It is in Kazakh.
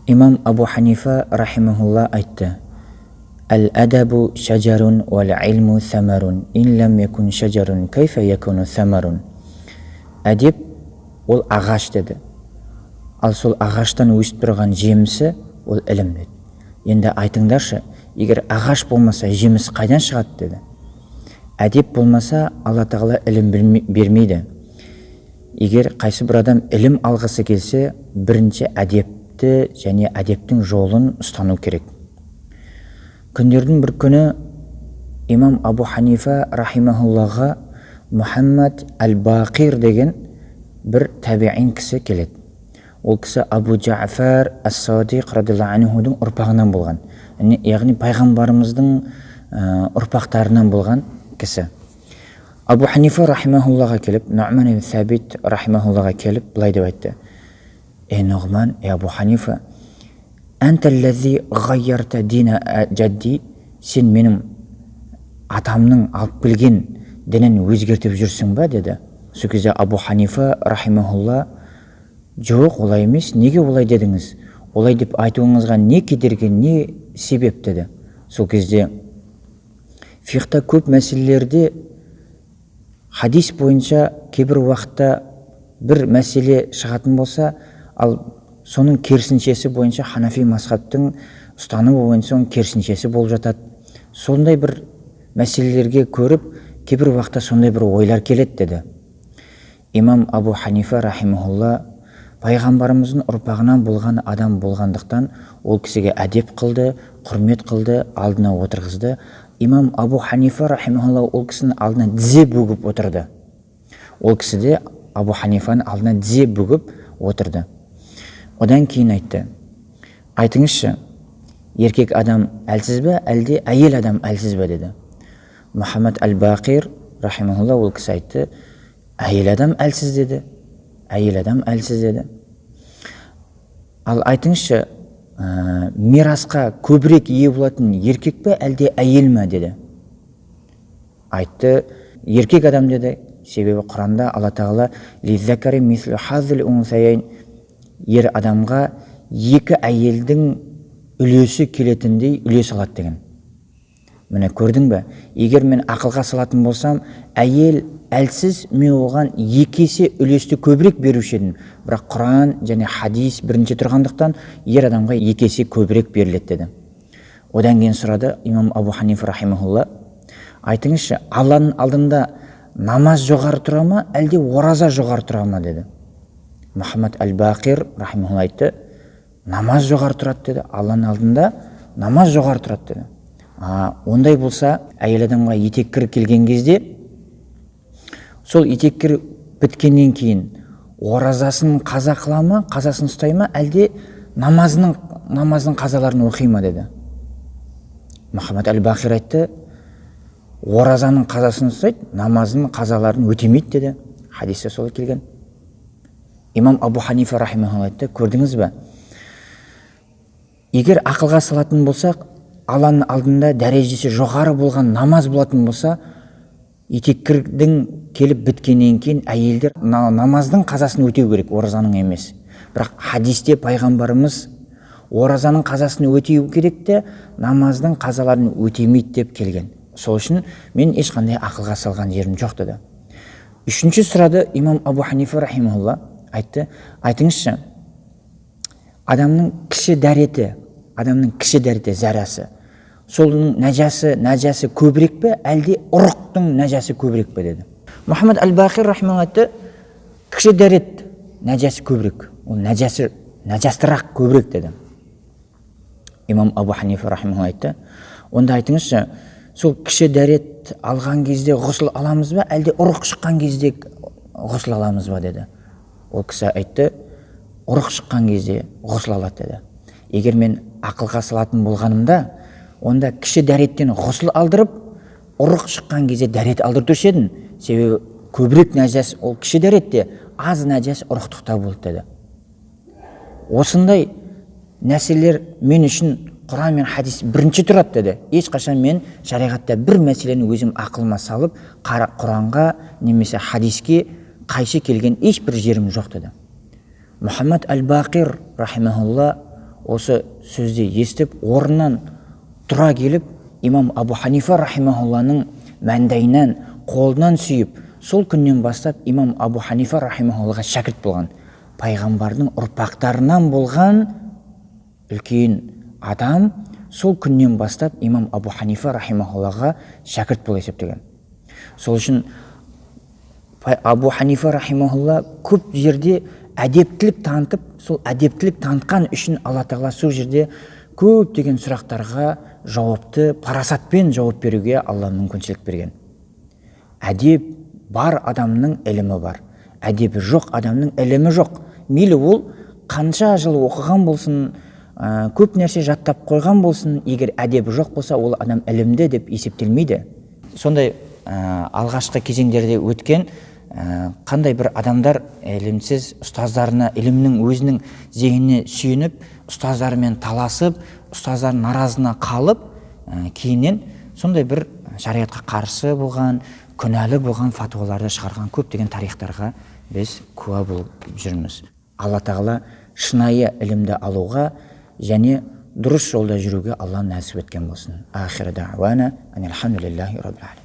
Имам Абу Ханифа рахимахулла айтты: Әл-әдәбу шаджарун вәл-илму самарун, ин лам якун шаджарун, кайфа якуну самарун. Әдеп ол ағаш деді. Ал сол ағаштан өсіп тұрған жемісі ол ілім деді. Енді айтыңдаршы, егер ағаш болмаса жеміс қайдан шығады деді. Әдеп болмаса Алла тағала ілім бермейді. Егер қайсы бір адам ілім алғысы келсе, бірінші әдепті және әдептің жолын ұстану керек. Күндердің бір күні имам Абу Ханифа рахимахуллаға Мухаммад Әл-Бақир деген бір табиин кісі келеді. Ол кісі Абу Джафар Ас-Садиқ радиллаху анхудың ұрпағынан болған, яғни пайғамбарымыздың ұрпақтарынан болған кісі. Абу Ханифа рахимахуллаға келіп, Нұғман ибн Сәбит рахимахуллаға келіп, былай деп айтты: Нұғман, Абу Ханифа, әнтәлләзи ғайярта дина жадди, сен менің атамның алып келген дінін өзгертіп жүрсің ба деді. Сол кезде Абу Ханифа рахимахулла: жоқ, олай емес, неге олай дедіңіз? Олай деп айтуыңызға не кедергі, не себеп деді. Сол кезде фиқта көп мәселелерде хадис бойынша кейбір уақытта бір мәселе шығатын болса, ал соның керісіншесі бойынша Ханафи мазхабтың ұстанымы бойынша соның керісіншесі болып жатады. Сондай бір мәселелерге көріп, кейбір уақытта сондай бір ойлар келеді деді. Имам Абу Ханифа рахимахулла пайғамбарымыздың ұрпағынан болған адам болғандықтан ол кісіге әдеп қылды, құрмет қылды, алдына отырғызды. Имам Абу Ханифа рахимахулла ол кісінің алдына тізе бүгіп отырды. Ол кісі де Абу Ханифаның алдына тізе бүгіп отырды. Одан кейін айтты: айтыңызшы, еркек адам әлсіз бе, әлде әйел адам әлсіз бе деді. Мухаммад Әл-Бақир рахимахулла ол кісі айтты: әйел адам әлсіз деді. Әйел адам әлсіз деді. Ал айтыңызшы, мирасқа көбірек ие болатын еркек пе, әлде әйел ме деді. Айтты: еркек адам деді. Себебі Құранда Алла тағала лиззакари мислу хаззил унсайин, ер адамға екі әйелдің үлесі келетіндей үлес алады деген. Міне көрдің бе, егер мен ақылға салатын болсам, әйел әлсіз, мен оған екі есе үлесті көбірек беруші едім. Бірақ Құран және хадис бірінші тұрғандықтан ер адамға екі есе көбірек беріледі деді. Одан кейін сұрады имам Абу Ханифа рахимахулла: айтыңызшы, Алланың алдында намаз жоғары тұра ма, әлде ораза жоғары тұра ма деді. Мухаммад Әл-Бақир рахимахулла айтты: намаз жоғары тұрады деді. Алланың алдында намаз жоғары тұрады деді. Ондай болса, әйел адамға етеккір келген кезде, сол етеккір біткеннен кейін оразасын қаза қыла ма, қазасын ұстай ма, әлде намазының қазаларын оқи ма деді. Мухаммад Әл-Бақир айтты: оразаның қазасын ұстайды, намазының қазаларын өтемейді деді. Хадисте солай келген. Имам Абу Ханифа рахимахулла айтты: көрдіңіз бе, егер ақылға салатын болсақ, Алланың алдында дәрежесі жоғары болған намаз болатын болса, етеккірдің келіп біткеннен кейін әйелдер намаздың қазасын өтеу керек, оразаның емес. Бірақ хадисте пайғамбарымыз оразаның қазасын өтеу керек те, намаздың қазаларын өтемейді деп келген. Сол үшін мен ешқандай ақылға салған жерім жоқ деді. Үшінші сұрады имам Абу Ханифа рахимахулла, айтты: айтыңызшы, адамның кіші дәреті зарасы, солының нәжасы көбірек пе, әлде ұрықтың нәжасы көбірек пе деді. Мухаммад Әл-Бақир рахимахулла айтты: кіші дәрет нәжасы көбірек, ол нәжастырақ көбірек деді. Имам Абу Ханифа рахимахулла айтты: онда айтыңызшы, сол кіші дәрет алған кезде ғұсыл аламыз ба, әлде ұрық шыққан кезде ғұсыл аламыз ба деді. Ол кісі айтты: ұрық шыққан кезде ғұсыл алады деді. Егер мен ақылға салатын болғанымда, онда кіші дәреттен ғұсыл алдырып, ұрық шыққан кезде дәрет алдыртушы едім. Себебі көбірек нәжас ол кіші дәретте, аз нәжас ұрықтықта болды деді. Осындай нәрселер мен үшін Құран мен хадис бірінші тұрады деді. Ешқашан мен шариғатта бір мәселені өзім ақылыма салып, Құранға немесе хадиске қайшы келген ешбір жерім жоқ деді. Мухаммад Әл-Бақир рахимахулла осы сөзді естіп орнынан тұра келіп имам Абу Ханифа рахимахулланың маңдайынан қолынан сүйіп, сол күннен бастап имам Абу Ханифа рахимахуллаға шәкірт болған, пайғамбардың ұрпақтарынан болған үлкен адам сол күннен бастап имам Абу Ханифа рахимахуллаға шәкірт бола есептеген. Сол үшін Абу Ханифа рахимахулла көп жерде әдептілік танытып, сол әдептілік танытқан үшін Алла тағала сол жерде көптеген сұрақтарға жауапты парасатпен жауап беруге Алла мүмкіншілік берген. Әдеп бар адамның ілімі бар, әдебі жоқ адамның ілімі жоқ. Мейлі ол қанша жыл оқыған болсын, көп нәрсе жаттап қойған болсын, егер әдебі жоқ болса, ол адам ілімді деп есептелмейді. Сондай алғашқы кезеңдерде өткен қандай бір адамдар ілімсіз ұстаздарына, ілімнің өзінің зейініне сүйініп, ұстаздарымен таласып, ұстаздар наразына қалып, кейіннен сондай бір шариғатқа қарсы болған, күнәлі болған фатуаларды шығарған көптеген тарихтарға біз куә болып жүрміз. Алла тағала шынайы ілімді алуға және дұрыс жолда жүруге Алла нәсіп еткен болсын. Ахир дауана анилхамдулиллахи раббил аламин.